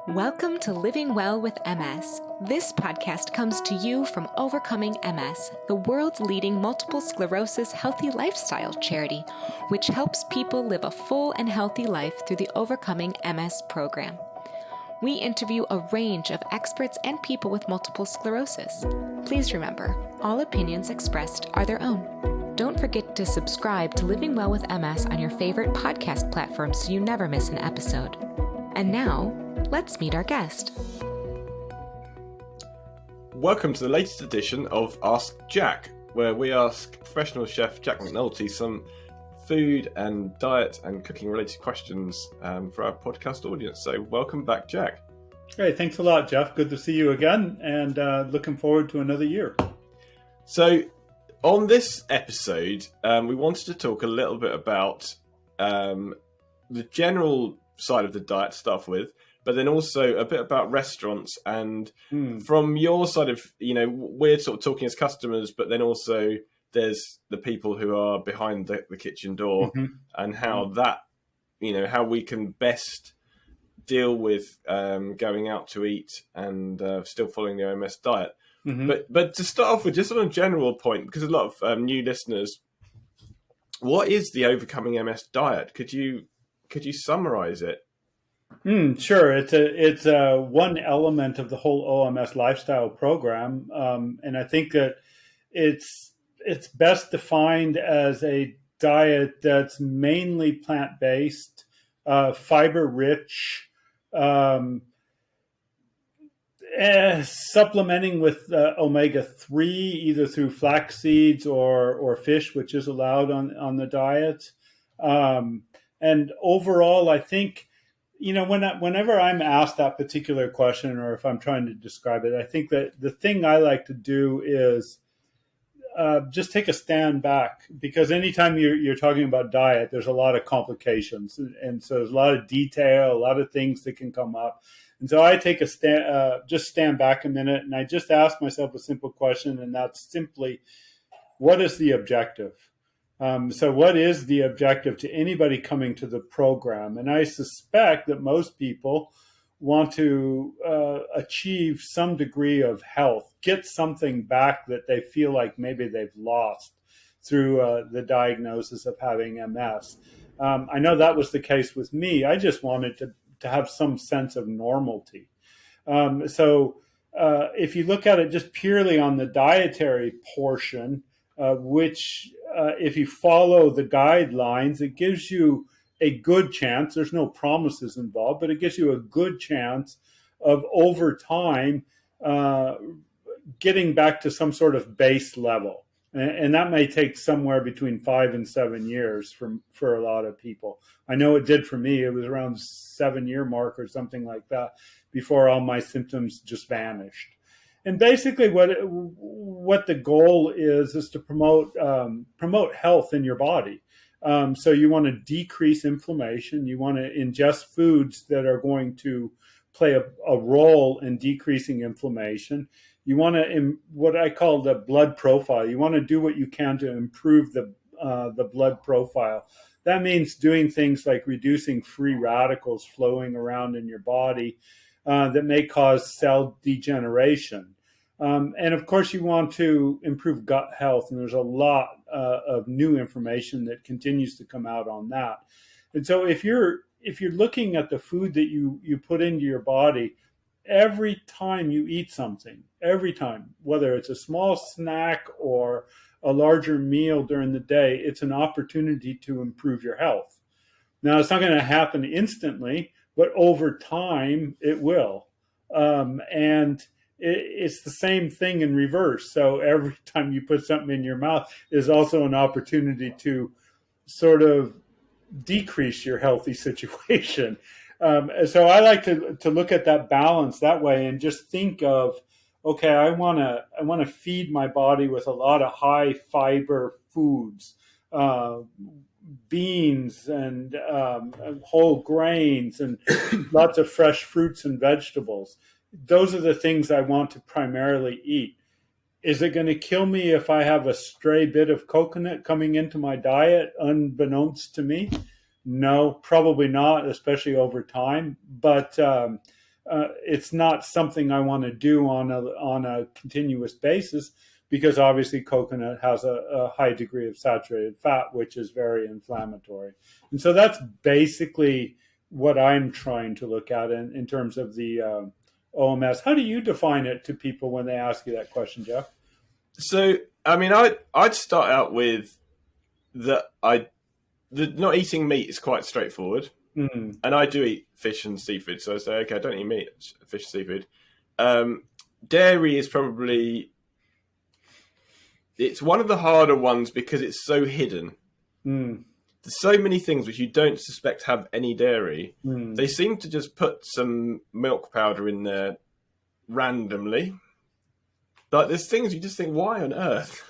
Welcome to Living Well with MS. This podcast comes to you from Overcoming MS, the world's leading multiple sclerosis healthy lifestyle charity, which helps people live a full and healthy life through the Overcoming MS program. We interview a range of experts and people with multiple sclerosis. Please remember, all opinions expressed are their own. Don't forget to subscribe to Living Well with MS on your favorite podcast platform so you never miss an episode. And now, let's meet our guest. Welcome to the latest edition of Ask Jack, where we ask professional chef Jack McNulty some food and diet and cooking related questions for our podcast audience. So welcome back, Jack. Hey, thanks a lot, Jeff. Good to see you again, and looking forward to another year. So on this episode, we wanted to talk a little bit about the general side of the diet to start with, but then also a bit about restaurants and from your side of, we're sort of talking as customers, but then also there's the people who are behind the kitchen door and how that, how we can best deal with going out to eat and still following the OMS diet. But to start off with, just on a general point, because a lot of new listeners, what is the Overcoming MS diet? Could you summarize it? Sure. It's one element of the whole OMS lifestyle program, and I think that it's best defined as a diet that's mainly plant-based, fiber-rich, supplementing with omega-3 either through flax seeds or fish, which is allowed on the diet. And overall, I think, whenever I'm asked that particular question, or if I'm trying to describe it, I think that the thing I like to do is just take a stand back, because anytime you're talking about diet, there's a lot of complications. And so there's a lot of detail, a lot of things that can come up. And so I take just stand back a minute, and I just ask myself a simple question, and that's simply, what is the objective? So what is the objective to anybody coming to the program? And I suspect that most people want to achieve some degree of health, get something back that they feel like maybe they've lost through the diagnosis of having MS. I know that was the case with me. I just wanted to have some sense of normality. So if you look at it just purely on the dietary portion, which if you follow the guidelines, it gives you a good chance. There's no promises involved, but it gives you a good chance of over time getting back to some sort of base level. And that may take somewhere between 5 and 7 years for a lot of people. I know it did for me. It was around 7-year mark or something like that before all my symptoms just vanished. And basically what the goal is to promote health in your body. So you want to decrease inflammation. You want to ingest foods that are going to play a role in decreasing inflammation. You want to, what I call the blood profile. You want to do what you can to improve the blood profile. That means doing things like reducing free radicals flowing around in your body that may cause cell degeneration. And of course, you want to improve gut health, and there's a lot of new information that continues to come out on that. And so if you're looking at the food that you put into your body, every time you eat something, every time, whether it's a small snack or a larger meal during the day, it's an opportunity to improve your health. Now, it's not going to happen instantly, but over time, it will. And it's the same thing in reverse. So every time you put something in your mouth is also an opportunity to sort of decrease your healthy situation. So I like to look at that balance that way and just think of, okay, I want to feed my body with a lot of high fiber foods, beans and whole grains and lots of fresh fruits and vegetables. Those are the things I want to primarily eat. Is it going to kill me if I have a stray bit of coconut coming into my diet unbeknownst to me? No, probably not, especially over time. But it's not something I want to do on a continuous basis, because obviously coconut has a high degree of saturated fat, which is very inflammatory. And so that's basically what I'm trying to look at in terms of the OMS. How do you define it to people when they ask you that question, Jeff? So, I mean, I'd start out with that not eating meat is quite straightforward. Mm. And I do eat fish and seafood. So I say, okay, I don't eat meat, fish, seafood. Dairy is probably, it's one of the harder ones because it's so hidden. Mm. There's so many things which you don't suspect have any dairy. Mm. They seem to just put some milk powder in there randomly. Like, there's things you just think, why on earth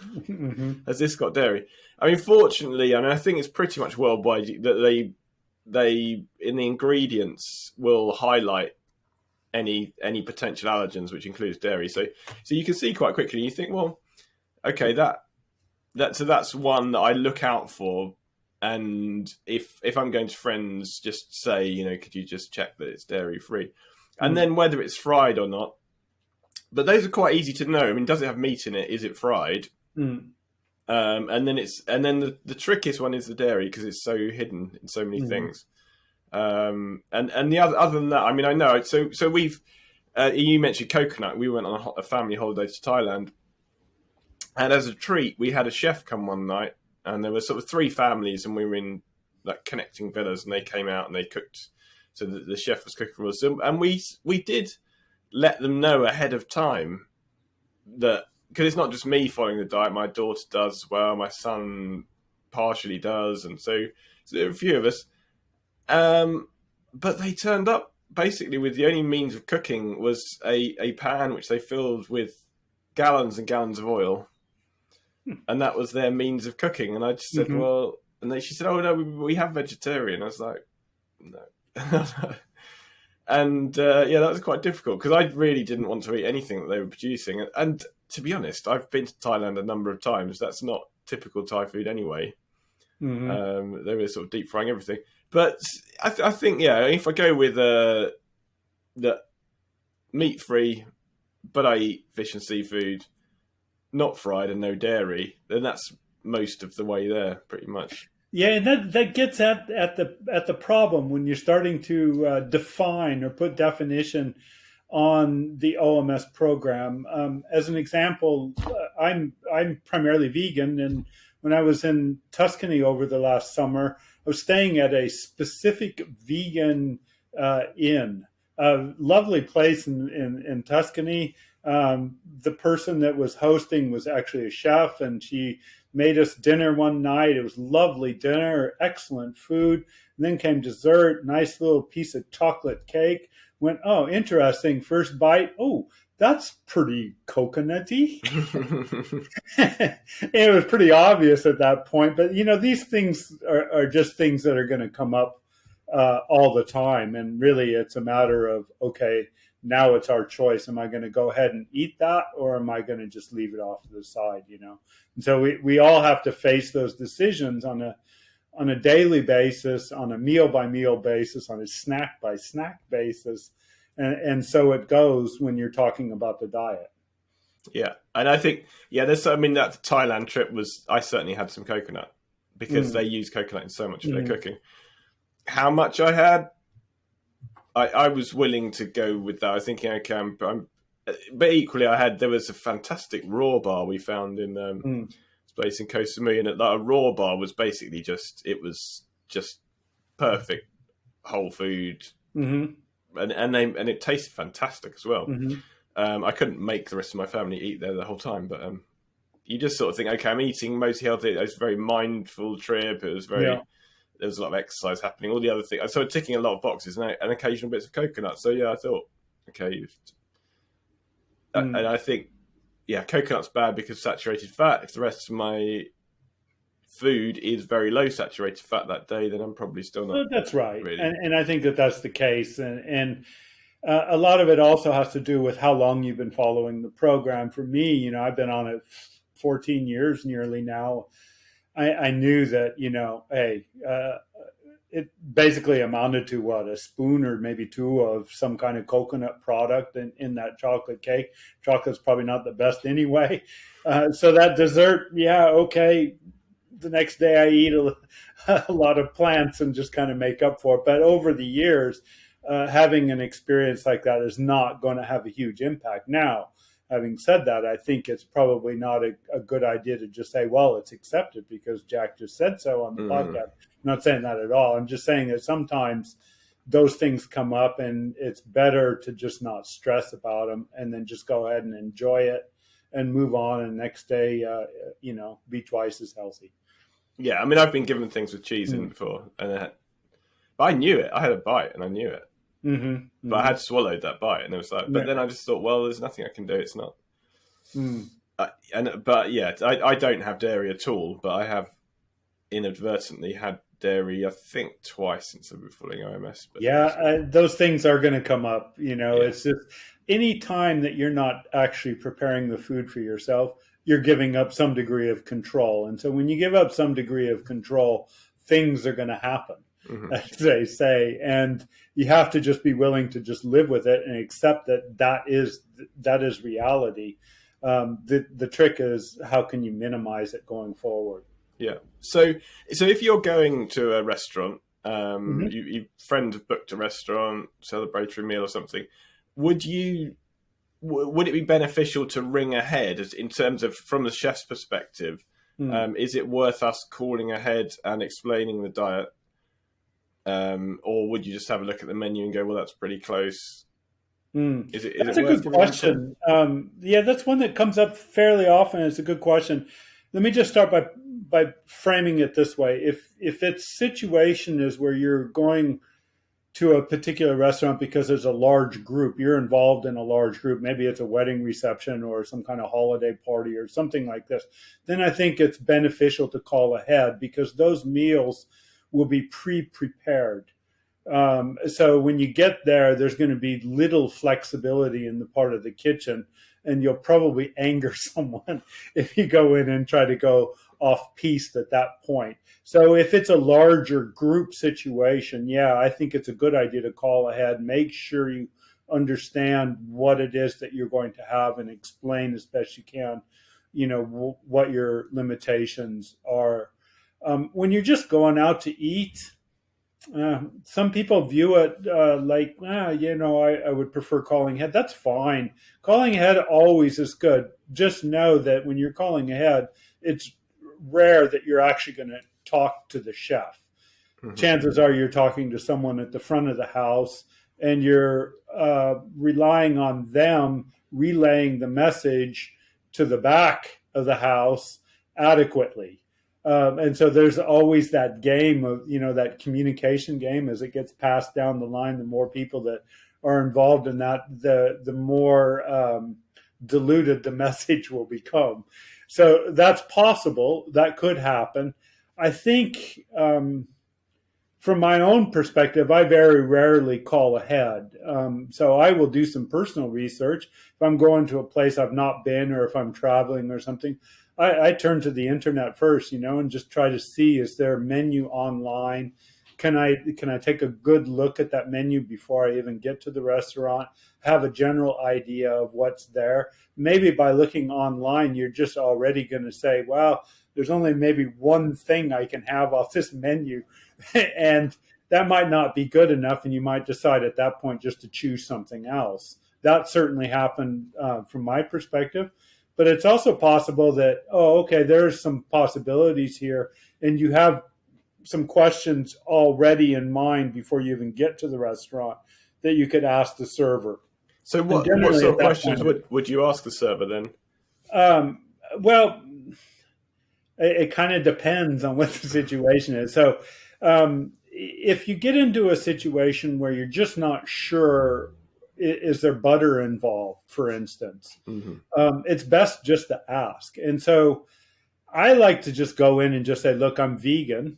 has this got dairy? I mean, fortunately, I think it's pretty much worldwide that they in the ingredients will highlight any potential allergens, which includes dairy. So you can see quite quickly. You think, well, okay, that's one that I look out for. And if I'm going to friends, just say, could you just check that it's dairy free, and then whether it's fried or not. But those are quite easy to know. I mean, does it have meat in it? Is it fried? And then the trickiest one is the dairy, because it's so hidden in so many things. And the other than that, I mean, I know. So we've you mentioned coconut. We went on a family holiday to Thailand, and as a treat, we had a chef come one night, and there were sort of 3 families, and we were in like connecting villas, and they came out and they cooked. So the chef was cooking for us, and we did let them know ahead of time that, because it's not just me following the diet, my daughter does as well, my son partially does, and so there are a few of us. But they turned up basically with the only means of cooking was a pan which they filled with gallons and gallons of oil, and that was their means of cooking. And I just said, well, and she said, oh no, we have vegetarian. I was like, no. And that was quite difficult, because I really didn't want to eat anything that they were producing. And to be honest, I've been to Thailand a number of times. That's not typical Thai food anyway. They were sort of deep frying everything. But I think, if I go with the meat free, but I eat fish and seafood, not fried and no dairy, then that's most of the way there, pretty much. Yeah, and that gets at the problem when you're starting to define or put definition on the OMS program. As an example, I'm primarily vegan, and when I was in Tuscany over the last summer, I was staying at a specific vegan inn, a lovely place in Tuscany. The person that was hosting was actually a chef, and she made us dinner one night. It was lovely dinner, excellent food. And then came dessert, nice little piece of chocolate cake. Went, oh, interesting. First bite, oh, that's pretty coconutty. It was pretty obvious at that point. But, these things are just things that are going to come up all the time. And really, it's a matter of, okay, now it's our choice. Am I going to go ahead and eat that, or am I going to just leave it off to the side, And so we all have to face those decisions on a daily basis, on a meal by meal basis, on a snack by snack basis. And so it goes when you're talking about the diet. Yeah. And I think, that Thailand trip I certainly had some coconut, because they use coconut in so much of their cooking. How much I had, I was willing to go with that. I was thinking, okay, but equally, there was a fantastic raw bar we found in this place in Koh Samui, and a raw bar was basically it was just perfect whole food, and it tasted fantastic as well. I couldn't make the rest of my family eat there the whole time, but you just sort of think, okay, I'm eating mostly healthy. It was a very mindful trip. It was very. There was a lot of exercise happening, all the other things. I started ticking a lot of boxes, and occasional bits of coconut. So, I thought, okay. And I think, coconut's bad because of saturated fat. If the rest of my food is very low saturated fat that day, then I'm probably still not. That's right. Really. And I think that's the case. And a lot of it also has to do with how long you've been following the program. For me, I've been on it 14 years nearly now. I knew that, hey, it basically amounted to what, a spoon or maybe two of some kind of coconut product in that chocolate cake. Chocolate's probably not the best anyway. So that dessert, yeah, okay. The next day I eat a lot of plants and just kind of make up for it. But over the years, having an experience like that is not going to have a huge impact. Now, having said that, I think it's probably not a good idea to just say, well, it's accepted because Jack just said so on the podcast. I'm not saying that at all. I'm just saying that sometimes those things come up and it's better to just not stress about them and then just go ahead and enjoy it and move on. And next day, be twice as healthy. Yeah, I mean, I've been given things with cheese in before, but I knew it. I had a bite and I knew it. But I had swallowed that bite, and it was like. But then I just thought, well, there's nothing I can do. It's not. But yeah, I don't have dairy at all. But I have inadvertently had dairy, I think, twice since I've been following OMS. But those things are going to come up. It's just any time that you're not actually preparing the food for yourself, you're giving up some degree of control. And so when you give up some degree of control, things are going to happen, as they say. And you have to just be willing to just live with it and accept that is reality. The trick is, how can you minimize it going forward? Yeah. So if you're going to a restaurant, your friend have booked a restaurant, celebratory meal or something, would it be beneficial to ring ahead in terms of, from the chef's perspective? Is it worth us calling ahead and explaining the diet? Or would you just have a look at the menu and go, well, that's pretty close? Is it a good question. That's one that comes up fairly often. It's a good question. Let me just start by framing it this way. If its situation is where you're going to a particular restaurant because there's a large group, you're involved in a large group, maybe it's a wedding reception or some kind of holiday party or something like this, then I think it's beneficial to call ahead because those meals will be pre-prepared. So when you get there, there's going to be little flexibility in the part of the kitchen, and you'll probably anger someone if you go in and try to go off piste at that point. So if it's a larger group situation, I think it's a good idea to call ahead, make sure you understand what it is that you're going to have and explain as best you can, what your limitations are. When you're just going out to eat, some people view it I would prefer calling ahead. That's fine. Calling ahead always is good. Just know that when you're calling ahead, it's rare that you're actually going to talk to the chef. Chances are you're talking to someone at the front of the house and you're relying on them relaying the message to the back of the house adequately. And so there's always that game of, that communication game as it gets passed down the line. The more people that are involved in that, the more diluted the message will become. So that's possible. That could happen. I think from my own perspective, I very rarely call ahead. So I will do some personal research. If I'm going to a place I've not been or if I'm traveling or something, I turn to the internet first, and just try to see, is there a menu online? Can I take a good look at that menu before I even get to the restaurant, have a general idea of what's there? Maybe by looking online, you're just already going to say, well, there's only maybe one thing I can have off this menu. And that might not be good enough. And you might decide at that point just to choose something else. That certainly happened from my perspective. But it's also possible that, there's some possibilities here. And you have some questions already in mind before you even get to the restaurant that you could ask the server. So what sort of questions would you ask the server then? Well, it kind of depends on what the situation is. So if you get into a situation where you're just not sure, is there butter involved, for instance, it's best just to ask. And so I like to just go in and just say, look, I'm vegan.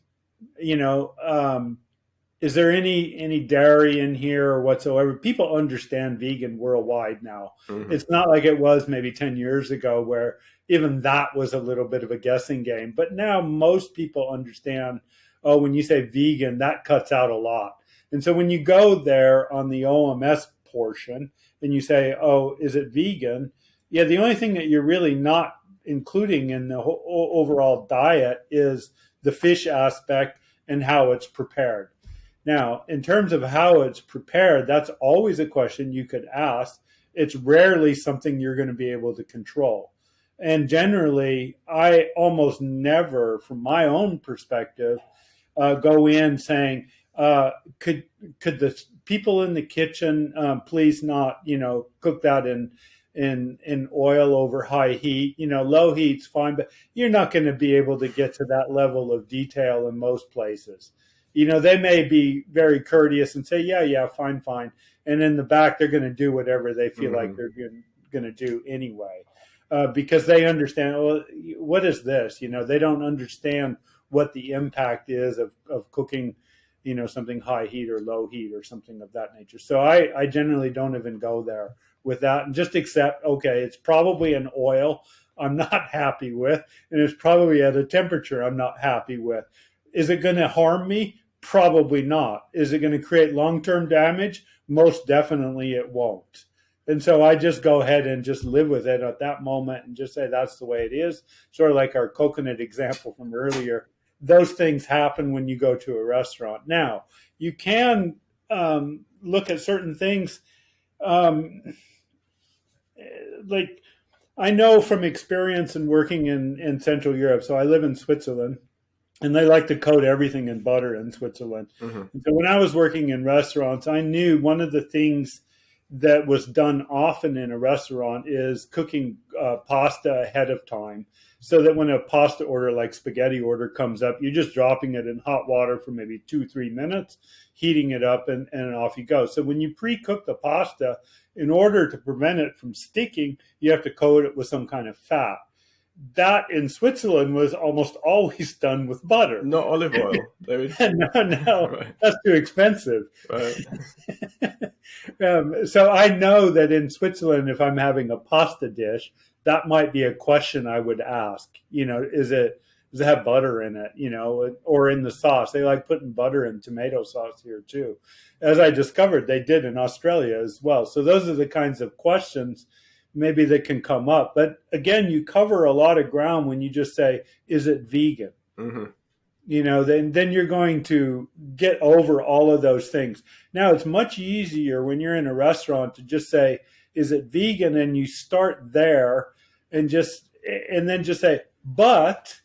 Is there any dairy in here or whatsoever? People understand vegan worldwide now. It's not like it was maybe 10 years ago where even that was a little bit of a guessing game. But now most people understand, oh, when you say vegan, that cuts out a lot. And so when you go there on the OMS portion and you say, oh, is it vegan? Yeah, the only thing that you're really not including in the overall diet is the fish aspect and how it's prepared. Now, in terms of how it's prepared, that's always a question you could ask. It's rarely something you're going to be able to control. And generally, I almost never, from my own perspective, go in saying, could the people in the kitchen please not, cook that in oil over high heat? Low heat's fine, but you're not going to be able to get to that level of detail in most places. They may be very courteous and say, yeah, fine. And in the back, they're going to do whatever they feel like they're going to do anyway, because they understand, well, what is this? They don't understand what the impact is of cooking, something high heat or low heat or something of that nature. So I generally don't even go there with that and just accept, okay, it's probably an oil I'm not happy with, and it's probably at a temperature I'm not happy with. Is it going to harm me? Probably not. Is it going to create long-term damage? Most definitely it won't. And so I just go ahead and just live with it at that moment and just say that's the way it is. Sort of like our coconut example from earlier. Those things happen when you go to a restaurant. Now, you can look at certain things. Like I know from experience in working in Central Europe, so I live in Switzerland, and they like to coat everything in butter in Switzerland. And so when I was working in restaurants, I knew one of the things that was done often in a restaurant is cooking pasta ahead of time, so that when a pasta order like spaghetti order comes up, you're just dropping it in hot water for maybe 2-3 minutes, heating it up, and off you go. So when you pre-cook the pasta, in order to prevent it from sticking, you have to coat it with some kind of fat. That in Switzerland was almost always done with butter. Not olive oil. No, right. That's too expensive. Right. So I know that in Switzerland, if I'm having a pasta dish, that might be a question I would ask. Does it have butter in it? Or in the sauce? They like putting butter in tomato sauce here too. As I discovered, they did in Australia as well. So those are the kinds of questions maybe that can come up. But again, you cover a lot of ground when you just say, is it vegan? Then you're going to get over all of those things. Now, it's much easier when you're in a restaurant to just say, is it vegan? And you start there and then just say, but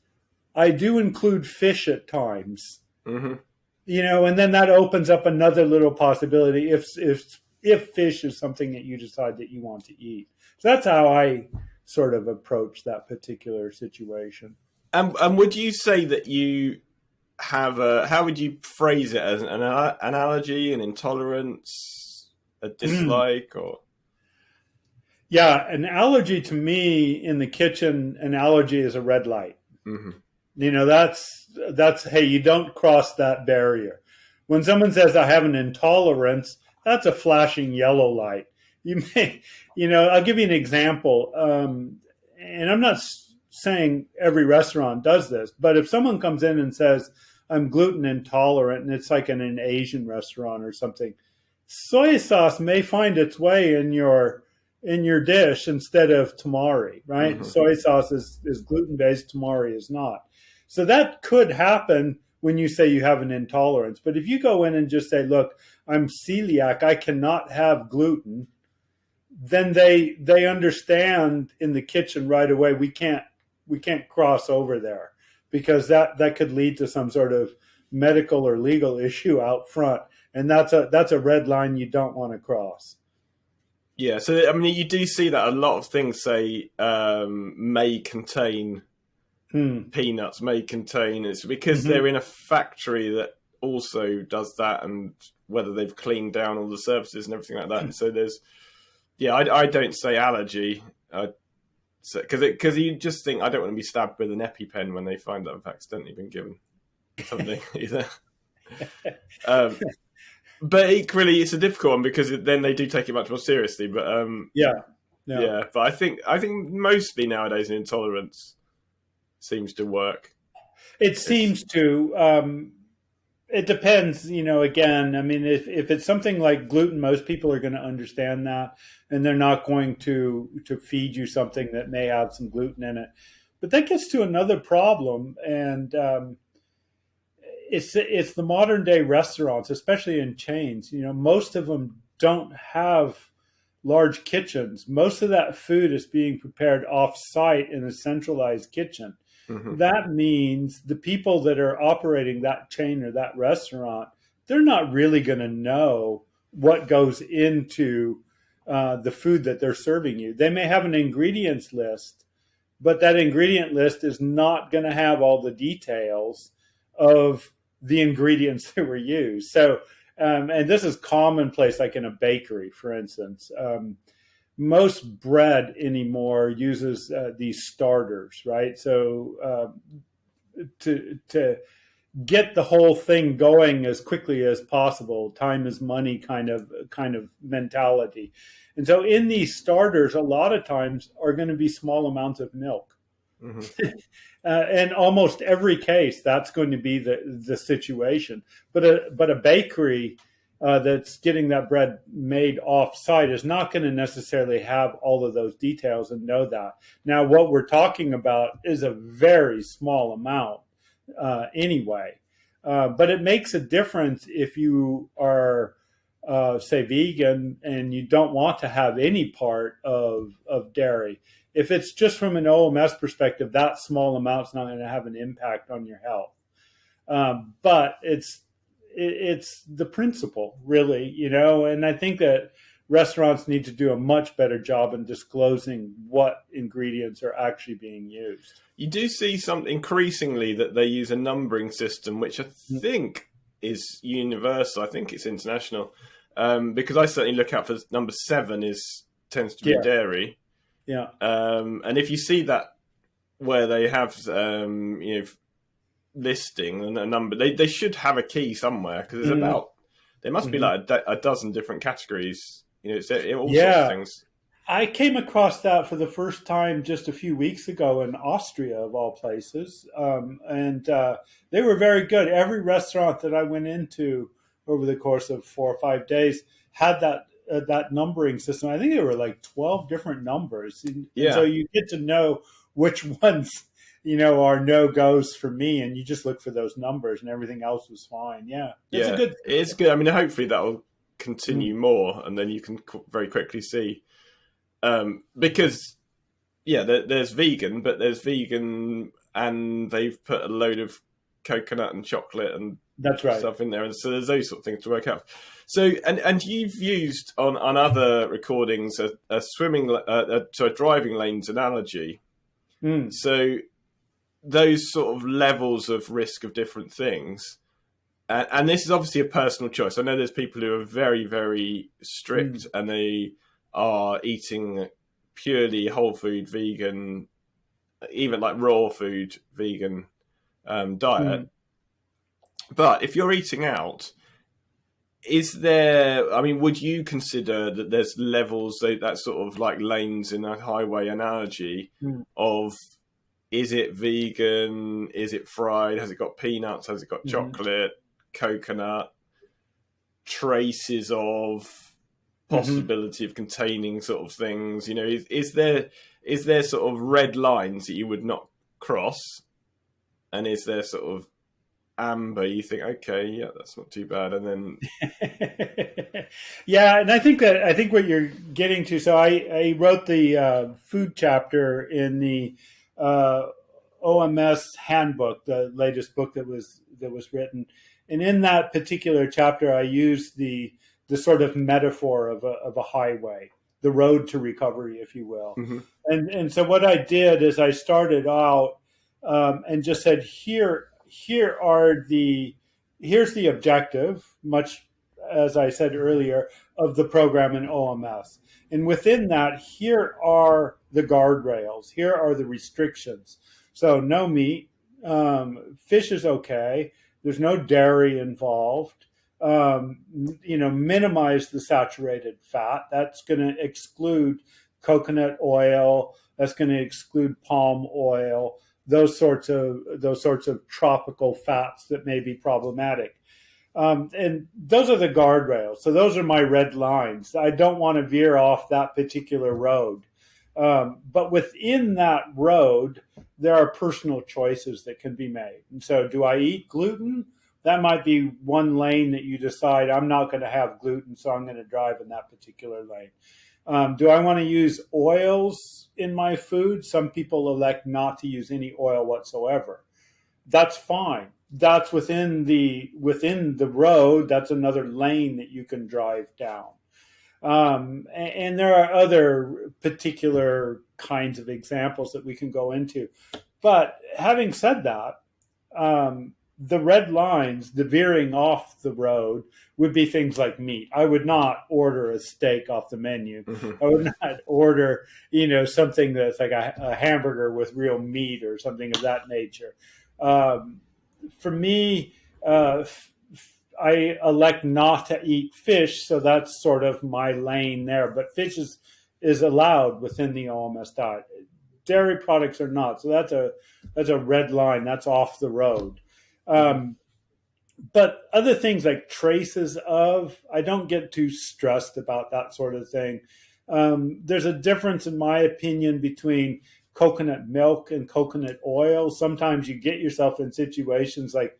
I do include fish at times. And then that opens up another little possibility if fish is something that you decide that you want to eat. So that's how I sort of approach that particular situation. And would you say that you have how would you phrase it, as an allergy, an intolerance, a dislike, or? Yeah, an allergy to me in the kitchen, an allergy is a red light. That's hey, you don't cross that barrier. When someone says I have an intolerance, that's a flashing yellow light. I'll give you an example. And I'm not saying every restaurant does this, but if someone comes in and says, I'm gluten intolerant, and it's like in an Asian restaurant or something, soy sauce may find its way in your dish instead of tamari, right? Soy sauce is gluten-based, tamari is not. So that could happen when you say you have an intolerance. But if you go in and just say, look, I'm celiac, I cannot have gluten, then they understand in the kitchen right away, we can't cross over there, because that could lead to some sort of medical or legal issue out front. And that's a red line you don't want to cross. Yeah, so I mean, you do see that a lot of things say may contain peanuts, may contain. It's because they're in a factory that also does that, and whether they've cleaned down all the surfaces and everything like that. And so there's, I don't say allergy, because you just think I don't want to be stabbed with an EpiPen when they find that I've accidentally been given something either. But equally, it's a difficult one because then they do take it much more seriously. But but I think mostly nowadays an intolerance seems to work. It seems to. It depends, again, I mean, if it's something like gluten, most people are going to understand that, and they're not going to feed you something that may have some gluten in it. But that gets to another problem, and it's the modern day restaurants, especially in chains. Most of them don't have large kitchens. Most of that food is being prepared off site in a centralized kitchen. Hmm. That means the people that are operating that chain or that restaurant, they're not really going to know what goes into the food that they're serving you. They may have an ingredients list, but that ingredient list is not going to have all the details of the ingredients that were used. So, and this is commonplace, like in a bakery, for instance. Most bread anymore uses these starters, right? So to get the whole thing going as quickly as possible, time is money kind of mentality. And so in these starters, a lot of times are going to be small amounts of milk. Hmm. In almost every case, that's going to be the situation. But a bakery that's getting that bread made off site is not going to necessarily have all of those details and know that. Now, what we're talking about is a very small amount anyway. But it makes a difference if you are, say, vegan and you don't want to have any part of dairy. If it's just from an OMS perspective, that small amount's not going to have an impact on your health. But it's the principle, really, and I think that restaurants need to do a much better job in disclosing what ingredients are actually being used. You do see some increasingly that they use a numbering system, which I think is universal. I think it's international, because I certainly look out for number 7 tends to be dairy. Yeah. And if you see that where they have listing and a number, they should have a key somewhere, because there's there must be like a dozen different categories. It's all sorts of things. I came across that for the first time just a few weeks ago in Austria, of all places, and they were very good. Every restaurant that I went into over the course of 4 or 5 days had that numbering system. I think there were like 12 different numbers, and so you get to know which ones are no-goes for me, and you just look for those numbers, and everything else was fine. It's good. I mean, hopefully that will continue more, and then you can very quickly see. Because there's vegan, but there's vegan and they've put a load of coconut and chocolate and that's right stuff in there, and so there's those sort of things to work out. So and you've used on other recordings a driving lanes analogy. So those sort of levels of risk of different things, and this is obviously a personal choice. I know there's people who are very, very strict and they are eating purely whole food vegan, even like raw food vegan diet. But if you're eating out, would you consider that there's levels, that sort of like lanes in a highway analogy of, is it vegan, is it fried, has it got peanuts, has it got chocolate, coconut, traces of possibility of containing sort of things, is there sort of red lines that you would not cross, and is there sort of amber you think, okay, that's not too bad, and then and I think what you're getting to, so I wrote the food chapter in the OMS handbook, the latest book that was written, and in that particular chapter I used the sort of metaphor of a highway, the road to recovery, if you will. And so what I did is I started out and just said, here's the objective, much as I said earlier, of the program in OMS. And within that, here are the guardrails, here are the restrictions. So no meat, fish is okay, there's no dairy involved. Minimize the saturated fat. That's going to exclude coconut oil. That's going to exclude palm oil. Those sorts of tropical fats that may be problematic. And those are the guardrails. So those are my red lines. I don't want to veer off that particular road. But within that road, there are personal choices that can be made. And so do I eat gluten? That might be one lane that you decide I'm not going to have gluten, so I'm going to drive in that particular lane. Do I want to use oils in my food? Some people elect not to use any oil whatsoever. That's fine. That's within the road. That's another lane that you can drive down. And there are other particular kinds of examples that we can go into. But having said that, the red lines, the veering off the road, would be things like meat. I would not order a steak off the menu. I would not order, something that's like a hamburger with real meat or something of that nature. For me, I elect not to eat fish, so that's sort of my lane there. But fish is allowed within the OMS diet. Dairy products are not, so that's a red line. That's off the road. But other things like traces of, I don't get too stressed about that sort of thing. There's a difference, in my opinion, between coconut milk and coconut oil. Sometimes you get yourself in situations like,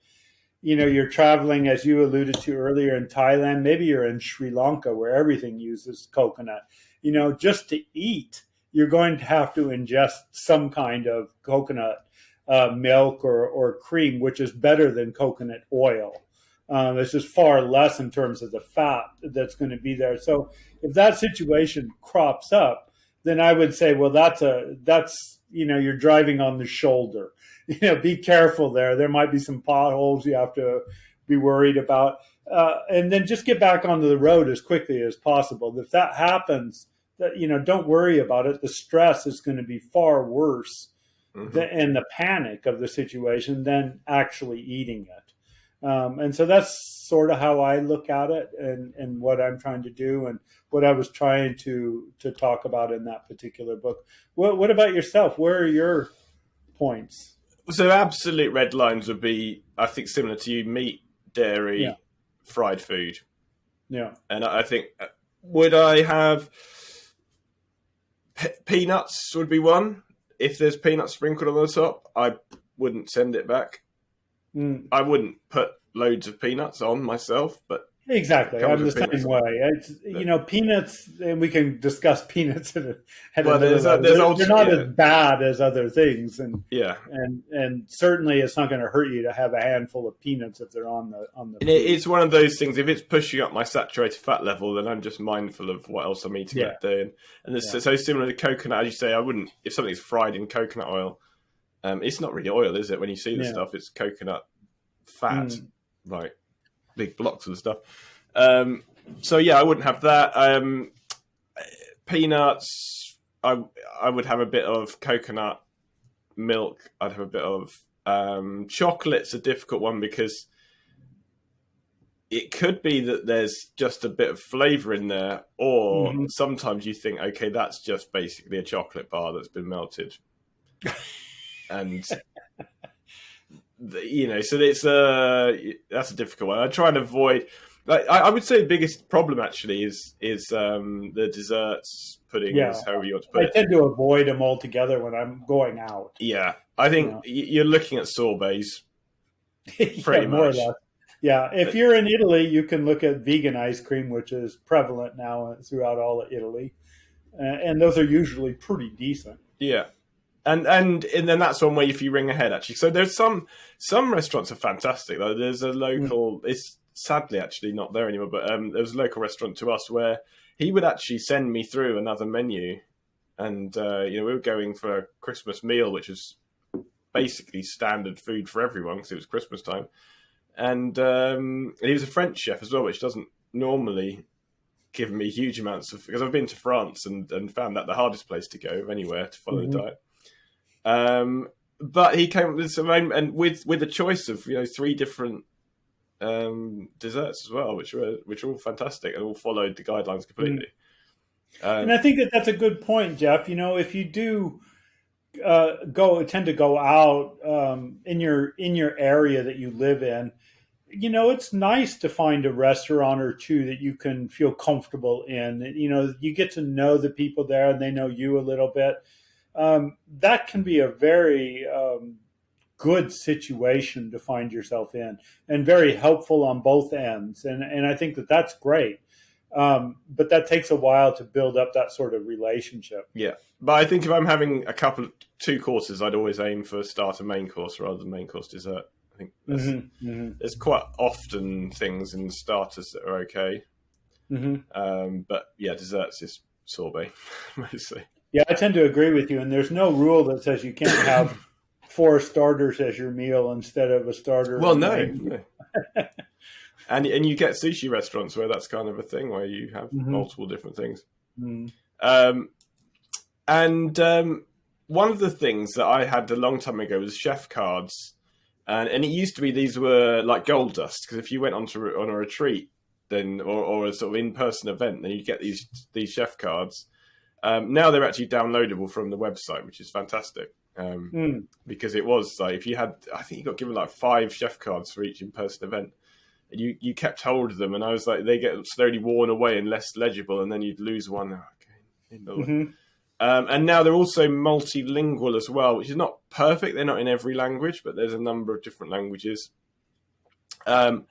you're traveling, as you alluded to earlier, in Thailand. Maybe you're in Sri Lanka where everything uses coconut. Just to eat, you're going to have to ingest some kind of coconut milk or cream, which is better than coconut oil. It's just far less in terms of the fat that's going to be there. So if that situation crops up, then I would say, well, that's you're driving on the shoulder. Be careful there. There might be some potholes you have to be worried about. And then just get back onto the road as quickly as possible. If that happens, don't worry about it. The stress is going to be far worse and the panic of the situation than actually eating it. And so that's sort of how I look at it and what I'm trying to do and what I was trying to talk about in that particular book. What about yourself? Where are your points? So absolute red lines would be, I think, similar to you: meat, dairy, fried food. Yeah. And I think, would I have peanuts would be one. If there's peanuts sprinkled on the top, I wouldn't send it back. I wouldn't put loads of peanuts on myself, but exactly, I'm the same way. It's, peanuts, and we can discuss peanuts they're not as bad as other things, and certainly it's not going to hurt you to have a handful of peanuts if they're on the. It's one of those things. If it's pushing up my saturated fat level, then I'm just mindful of what else I'm eating that day, and it's so similar to coconut. As you say, I wouldn't, if something's fried in coconut oil. It's not really oil, is it? When you see the stuff, it's coconut fat, like big blocks of stuff. So I wouldn't have that. Peanuts, I would have a bit of coconut milk. I'd have a bit of chocolate's a difficult one because it could be that there's just a bit of flavour in there, or sometimes you think, okay, that's just basically a chocolate bar that's been melted. And so it's that's a difficult one. I try and avoid. I would say the biggest problem actually is the desserts, puddings, however you want to put it. I tend to avoid them altogether when I'm going out. Yeah, I think you're looking at sorbets, pretty much. More or less. Yeah, if you're in Italy, you can look at vegan ice cream, which is prevalent now throughout all of Italy, and those are usually pretty decent. Yeah. And then that's one way if you ring ahead, actually. So there's some restaurants are fantastic. Though. There's a local, it's sadly actually not there anymore, but there was a local restaurant to us where he would actually send me through another menu. And, we were going for a Christmas meal, which was basically standard food for everyone because it was Christmas time. And he was a French chef as well, which doesn't normally give me huge amounts of, because I've been to France and found that the hardest place to go anywhere to follow the diet. But he came with some, and with a choice of 3 different desserts as well, which were all fantastic and all followed the guidelines completely. And I think that's a good point, Jeff. If you do tend to go out in your area that you live in, It's nice to find a restaurant or two that you can feel comfortable in. You get to know the people there and they know you a little bit. That can be a very good situation to find yourself in, and very helpful on both ends. And I think that that's great. But that takes a while to build up that sort of relationship. Yeah. But I think if I'm having two courses, I'd always aim for starter main course rather than main course dessert. I think there's quite often things in starters that are okay. But yeah, desserts is sorbet mostly. Yeah, I tend to agree with you. And there's no rule that says you can't have 4 starters as your meal instead of a starter. Well, no. And you get sushi restaurants where that's kind of a thing, where you have multiple different things. And one of the things that I had a long time ago was chef cards. And it used to be these were like gold dust, because if you went on a retreat then or a sort of in-person event, then you get these chef cards. Now they're actually downloadable from the website, which is fantastic. Because it was like, if you had, I think you got given like 5 chef cards for each in-person event. And you kept hold of them, and I was like, they get slowly worn away and less legible, and then you'd lose one. Okay. And now they're also multilingual as well, which is not perfect. They're not in every language, but there's a number of different languages. And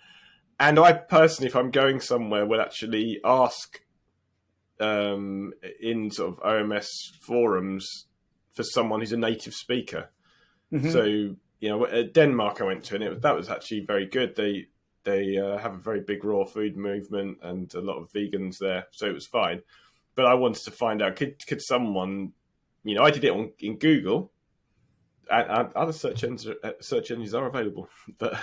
I personally, if I'm going somewhere, will actually ask in sort of OMS forums for someone who's a native speaker. So, at Denmark I went to, and that was actually very good. They have a very big raw food movement and a lot of vegans there, so it was fine. But I wanted to find out, could someone, I did it in Google, and other search engines are available, but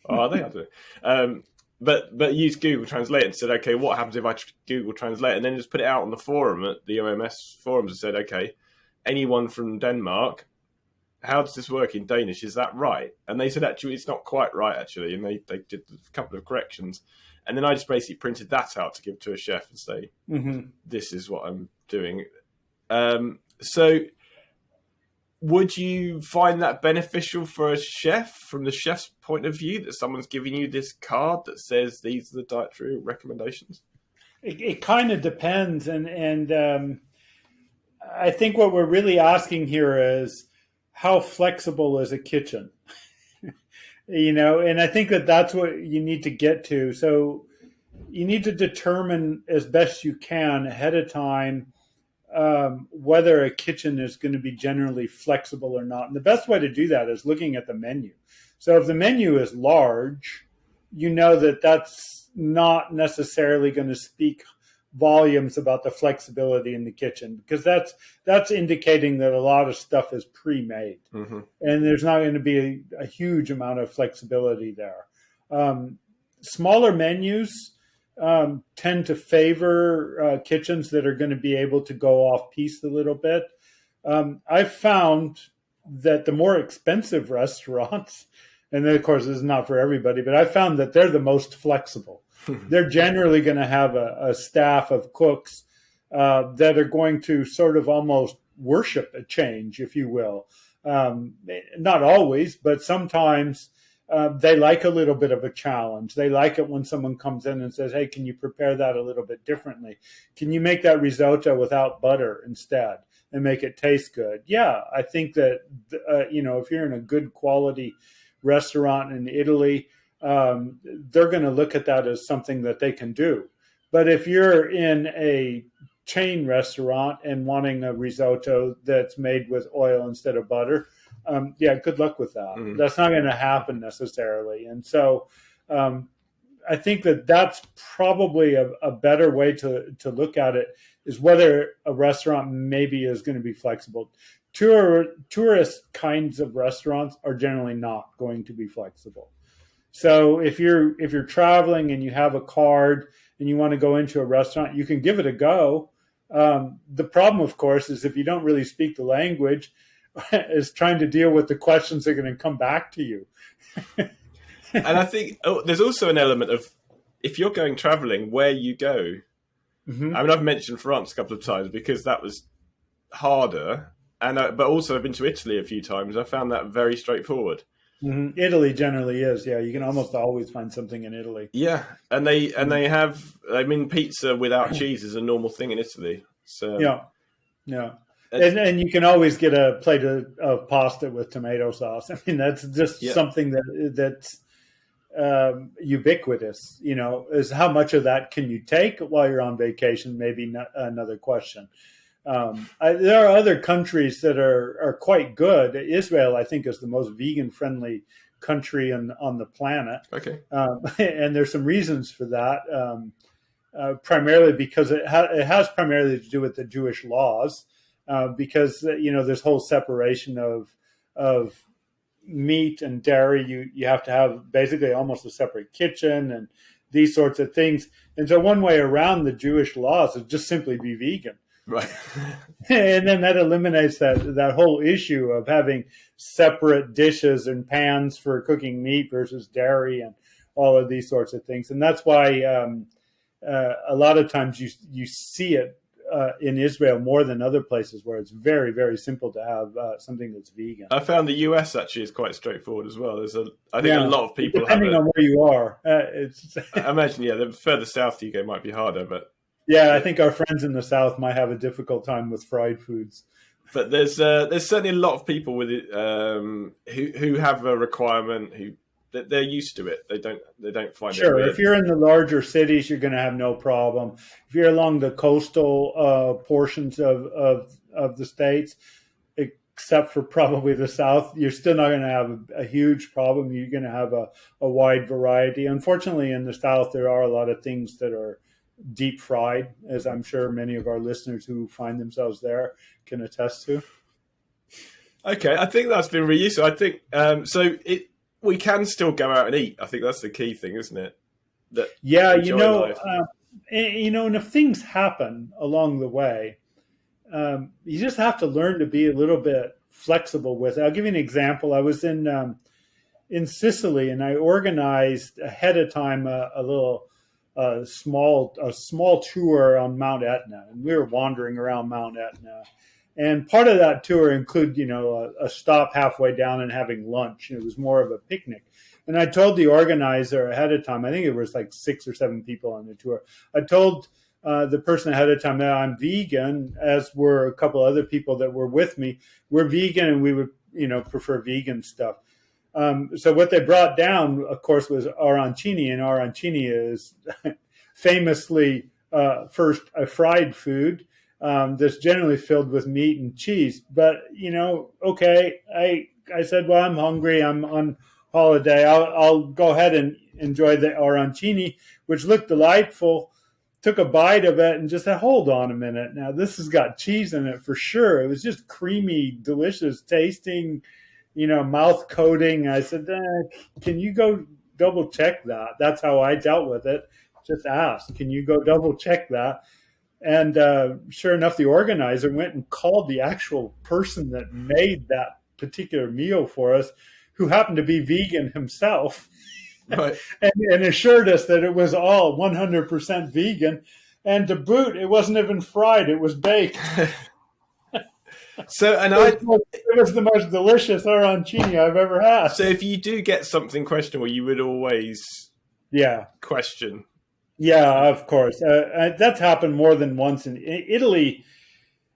are they? I don't know. But used Google Translate and said, okay, what happens if I Google Translate? And then just put it out on the forum at the OMS forums and said, okay, anyone from Denmark, how does this work in Danish? Is that right? And they said, actually, it's not quite right, actually. And they did a couple of corrections. And then I just basically printed that out to give to a chef and say, this is what I'm doing. So would you find that beneficial for a chef, from the chef's point of view, that someone's giving you this card that says these are the dietary recommendations? It kind of depends. And I think what we're really asking here is, how flexible is a kitchen? And I think that that's what you need to get to. So you need to determine as best you can ahead of time whether a kitchen is going to be generally flexible or not. And the best way to do that is looking at the menu. So if the menu is large, that's not necessarily going to speak volumes about the flexibility in the kitchen, because that's indicating that a lot of stuff is pre-made, and there's not going to be a huge amount of flexibility there. Smaller menus tend to favor kitchens that are going to be able to go off piste a little bit. I've found that the more expensive restaurants, and then of course this is not for everybody, but I found that they're the most flexible. They're generally going to have a staff of cooks that are going to sort of almost worship a change, if you will. Not always, but sometimes they like a little bit of a challenge. They like it when someone comes in and says, hey, can you prepare that a little bit differently? Can you make that risotto without butter instead and make it taste good? Yeah, I think that, if you're in a good quality restaurant in Italy, they're going to look at that as something that they can do. But if you're in a chain restaurant and wanting a risotto that's made with oil instead of butter, good luck with that. That's not going to happen necessarily. And so I think that that's probably a better way to look at it, is whether a restaurant maybe is going to be flexible. Tourist kinds of restaurants are generally not going to be flexible. So if you're traveling and you have a card and you want to go into a restaurant, you can give it a go. The problem, of course, is if you don't really speak the language, is trying to deal with the questions that are going to come back to you. And I think there's also an element of, if you're going traveling, where you go. I mean, I've mentioned France a couple of times because that was harder. But also I've been to Italy a few times. I found that very straightforward. Italy generally is. Yeah, you can almost always find something in Italy. Yeah, and they have. I mean, pizza without cheese is a normal thing in Italy. So Yeah, yeah. it's, And you can always get a plate of pasta with tomato sauce. I mean, that's just yeah, something that's ubiquitous. Is how much of that can you take while you're on vacation? Maybe not another question. There are other countries that are quite good. Israel, I think, is the most vegan friendly country on the planet, okay, and there's some reasons for that. Primarily because it has primarily to do with the Jewish laws, because there's whole separation of meat and dairy. You have to have basically almost a separate kitchen and these sorts of things. And so one way around the Jewish laws is just simply be vegan. right. And then that eliminates that whole issue of having separate dishes and pans for cooking meat versus dairy and all of these sorts of things. And that's why a lot of times you see it in Israel more than other places where it's very, very simple to have something that's vegan. I found the US actually is quite straightforward as well. I think a lot of people depending on where you are. I imagine, the further south you go might be harder, but yeah, I think our friends in the South might have a difficult time with fried foods. But there's certainly a lot of people with it who have a requirement they're used to it. They don't find it weird. If you're in the larger cities, you're going to have no problem. If you're along the coastal portions of the states, except for probably the South, you're still not going to have a huge problem. You're going to have a wide variety. Unfortunately, in the South, there are a lot of things that are deep fried, as I'm sure many of our listeners who find themselves there can attest to. Okay, I think that's been really useful. I think we can still go out and eat. I think that's the key thing, isn't it? And if things happen along the way, you just have to learn to be a little bit flexible with it. I'll give you an example. I was in Sicily, and I organized ahead of time a small tour on Mount Etna, and we were wandering around Mount Etna. And part of that tour included, a stop halfway down and having lunch. It was more of a picnic. And I told the organizer ahead of time, I think it was like 6 or 7 people on the tour. I told the person ahead of time that I'm vegan, as were a couple other people that were with me. We're vegan and we would, prefer vegan stuff. So what they brought down, of course, was arancini, and arancini is famously first a fried food that's generally filled with meat and cheese. But okay, I said, well, I'm hungry. I'm on holiday. I'll go ahead and enjoy the arancini, which looked delightful. Took a bite of it and just said, hold on a minute. Now this has got cheese in it for sure. It was just creamy, delicious tasting. Mouth coating. I said, can you go double check that? That's how I dealt with it. Just ask, can you go double check that? And sure enough, the organizer went and called the actual person that made that particular meal for us, who happened to be vegan himself, right. and assured us that it was all 100% vegan. And to boot, it wasn't even fried, it was baked. It was the most delicious arancini I've ever had. So if you do get something questionable, you would always question. Yeah, of course. That's happened more than once. In Italy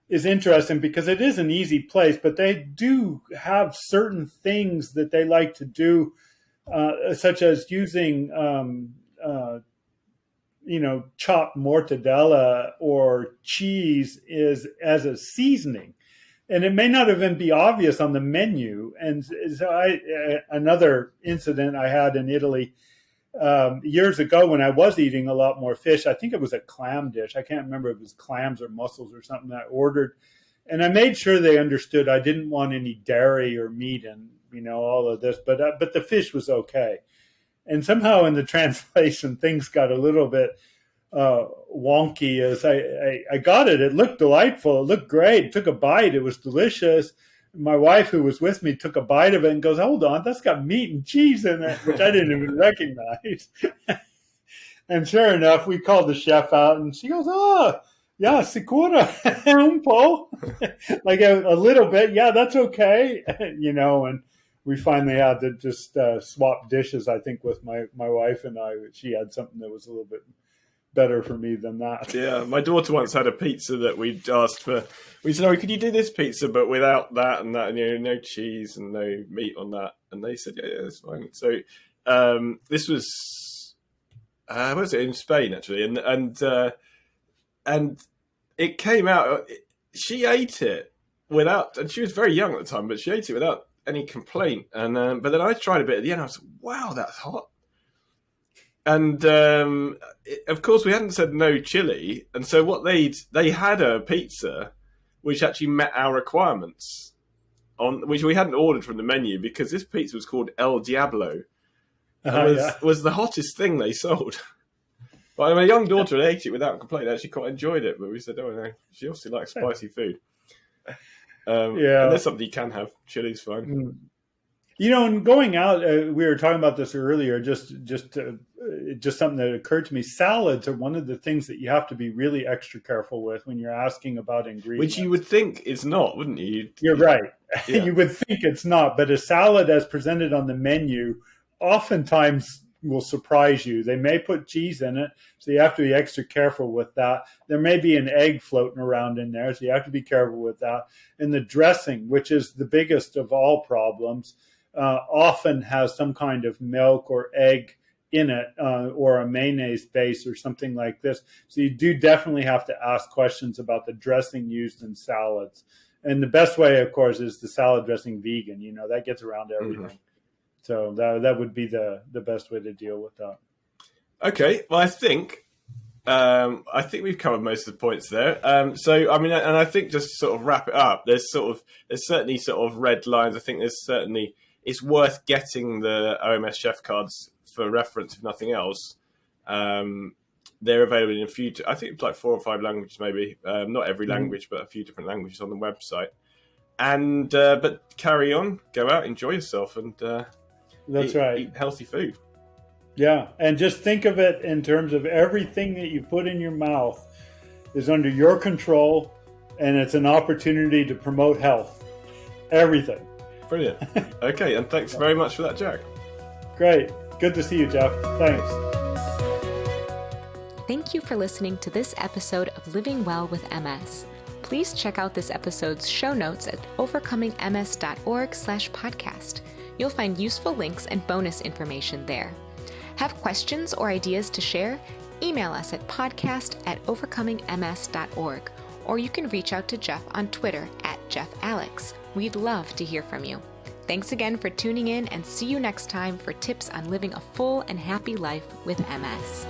is interesting because it is an easy place, but they do have certain things that they like to do, such as using chopped mortadella or cheese as a seasoning. And it may not even be obvious on the menu. And so another incident I had in Italy years ago when I was eating a lot more fish. I think it was a clam dish. I can't remember if it was clams or mussels or something I ordered. And I made sure they understood I didn't want any dairy or meat and, all of this. But the fish was okay. And somehow in the translation, things got a little bit wonky as I got it. It looked delightful. It looked great. Took a bite. It was delicious. My wife, who was with me, took a bite of it and goes, hold on, that's got meat and cheese in it, which I didn't even recognize. And sure enough, we called the chef out and she goes, oh, yeah, sicura, un po'. Like a little bit. Yeah, that's okay. And we finally had to just swap dishes, I think, with my wife and I. She had something that was a little bit better for me than that. Yeah, my daughter once had a pizza that we'd asked for. We said, "Oh, could you do this pizza but without that and that, and no cheese and no meat on that?" And they said, "Yeah, that's fine." So this was, where was it, in Spain actually, and it came out. She ate it without, and she was very young at the time, but she ate it without any complaint. And but then I tried a bit at the end. I was like, "Wow, that's hot." And of course, we hadn't said no chili, and so what they had a pizza which actually met our requirements, on which we hadn't ordered from the menu, because this pizza was called El Diablo, was the hottest thing they sold. But my young daughter ate it without complaint. Actually, quite enjoyed it, but we said, "Oh no, she obviously likes spicy food." And there's something you can have. Chili's fine. Mm. And going out, we were talking about this earlier, just something that occurred to me. Salads are one of the things that you have to be really extra careful with when you're asking about ingredients. Which you would think is not, wouldn't you? You're right. Yeah. You would think it's not, but a salad as presented on the menu oftentimes will surprise you. They may put cheese in it, so you have to be extra careful with that. There may be an egg floating around in there, so you have to be careful with that. And the dressing, which is the biggest of all problems, often has some kind of milk or egg in it, or a mayonnaise base or something like this. So you do definitely have to ask questions about the dressing used in salads. And the best way, of course, is the salad dressing vegan. That gets around everything. Mm-hmm. So that would be the best way to deal with that. Okay, well, I think we've covered most of the points there. So I mean, and I think just to sort of wrap it up, there's certainly sort of red lines. I think it's worth getting the OMS chef cards for reference, if nothing else. They're available in a few, I think it's like 4 or 5 languages, maybe. Not every language, but a few different languages on the website. And but carry on, go out, enjoy yourself, and eat healthy food. Yeah, and just think of it in terms of everything that you put in your mouth is under your control, and it's an opportunity to promote health. Everything. Brilliant. Okay, and thanks very much for that, Jack. Great. Good to see you, Jeff. Thanks. Thank you for listening to this episode of Living Well with MS. Please check out this episode's show notes at overcomingms.org/podcast. You'll find useful links and bonus information there. Have questions or ideas to share? Email us at podcast@overcomingms.org, or you can reach out to Jeff on Twitter @JeffAlex. We'd love to hear from you. Thanks again for tuning in, and see you next time for tips on living a full and happy life with MS.